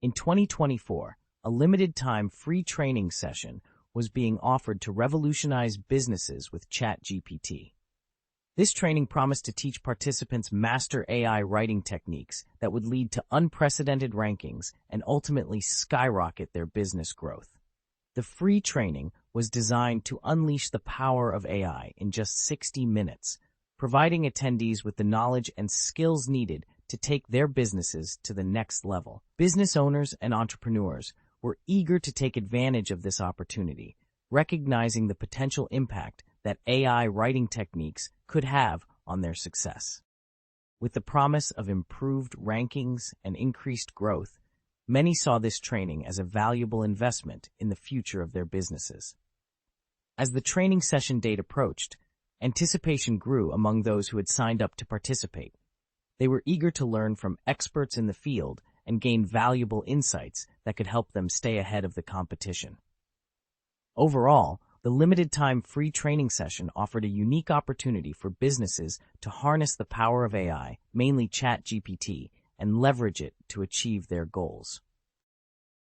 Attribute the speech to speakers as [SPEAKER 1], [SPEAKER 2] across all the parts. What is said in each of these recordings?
[SPEAKER 1] In 2024, a limited-time free training session was being offered to revolutionize businesses with ChatGPT. This training promised to teach participants master AI writing techniques that would lead to unprecedented rankings and ultimately skyrocket their business growth. The free training was designed to unleash the power of AI in just 60 minutes, providing attendees with the knowledge and skills needed to take their businesses to the next level. Business owners and entrepreneurs were eager to take advantage of this opportunity, recognizing the potential impact that AI writing techniques could have on their success. With the promise of improved rankings and increased growth, many saw this training as a valuable investment in the future of their businesses. As the training session date approached, anticipation grew among those who had signed up to participate. They were eager to learn from experts in the field and gain valuable insights that could help them stay ahead of the competition. Overall, the limited-time free training session offered a unique opportunity for businesses to harness the power of AI, mainly ChatGPT, and leverage it to achieve their goals.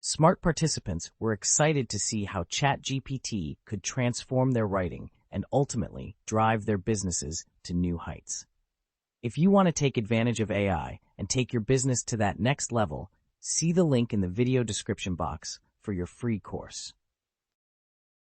[SPEAKER 1] Smart participants were excited to see how ChatGPT could transform their writing and ultimately drive their businesses to new heights. If you want to take advantage of AI and take your business to that next level, see the link in the video description box for your free course.